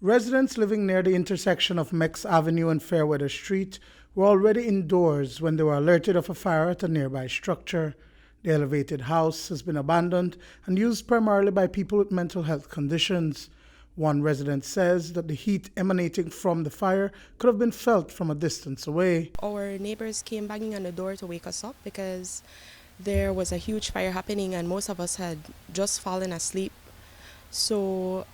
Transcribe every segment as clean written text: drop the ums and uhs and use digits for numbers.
Residents living near the intersection of Mex Avenue and Fairweather Street were already indoors when they were alerted of a fire at a nearby structure. The elevated house has been abandoned and used primarily by people with mental health conditions. One resident says that the heat emanating from the fire could have been felt from a distance away. Our neighbors came banging on the door to wake us up because there was a huge fire happening and most of us had just fallen asleep. So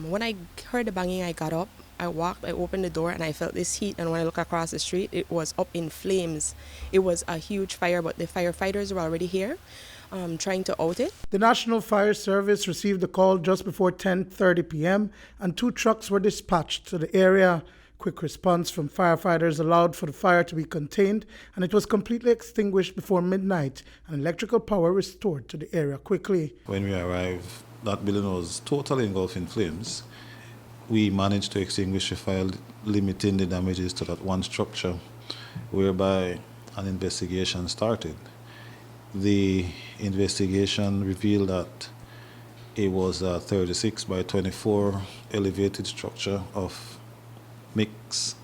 when I heard the banging, I got up, I walked, I opened the door, and I felt this heat. And when I looked across the street, it was up in flames. It was a huge fire, but the firefighters were already here trying to out it. The National Fire Service received a call just before 10:30 p.m. and 2 trucks were dispatched to the area. Quick response from firefighters allowed for the fire to be contained, and it was completely extinguished before midnight and electrical power restored to the area quickly. When we arrived, that building was totally engulfed in flames. We managed to extinguish the fire, limiting the damages to that one structure, whereby an investigation started. The investigation revealed that it was a 36 by 24 elevated structure of mixed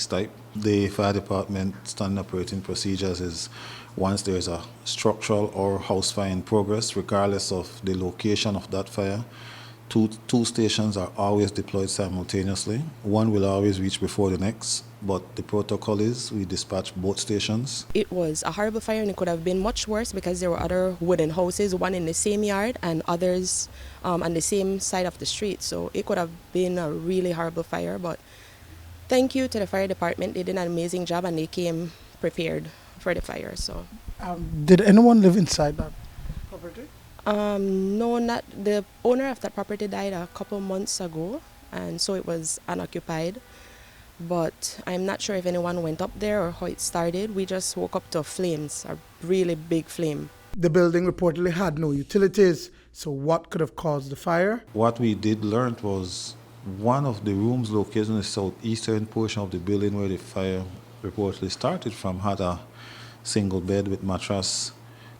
type. The fire department standard operating procedures is once there is a structural or house fire in progress, regardless of the location of that fire, two stations are always deployed simultaneously. One will always reach before the next, but the protocol is we dispatch both stations. It was a horrible fire and it could have been much worse because there were other wooden houses, one in the same yard and others on the same side of the street. So it could have been a really horrible fire, but thank you to the fire department. They did an amazing job and they came prepared for the fire. So, did anyone live inside that property? No, not the owner of that property died a couple months ago, and so it was unoccupied. But I'm not sure if anyone went up there or how it started. We just woke up to flames, a really big flame. The building reportedly had no utilities, so what could have caused the fire? What we did learn was one of the rooms located in the southeastern portion of the building where the fire reportedly started from had a single bed with mattress,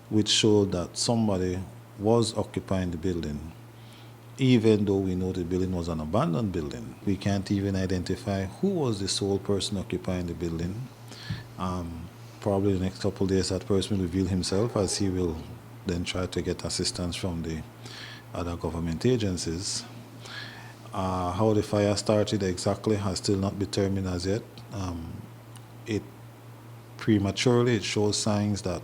which showed that somebody was occupying the building. Even though we know the building was an abandoned building, we can't even identify who was the sole person occupying the building. Probably the next couple of days that person will reveal himself, as he will then try to get assistance from the other government agencies. How the fire started exactly has still not been determined as yet. It shows signs that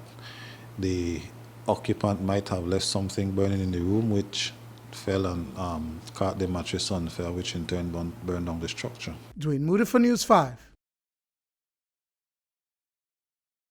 the occupant might have left something burning in the room, which fell and caught the mattress on fire, which in turn burned down the structure. Duane, Moody for News 5.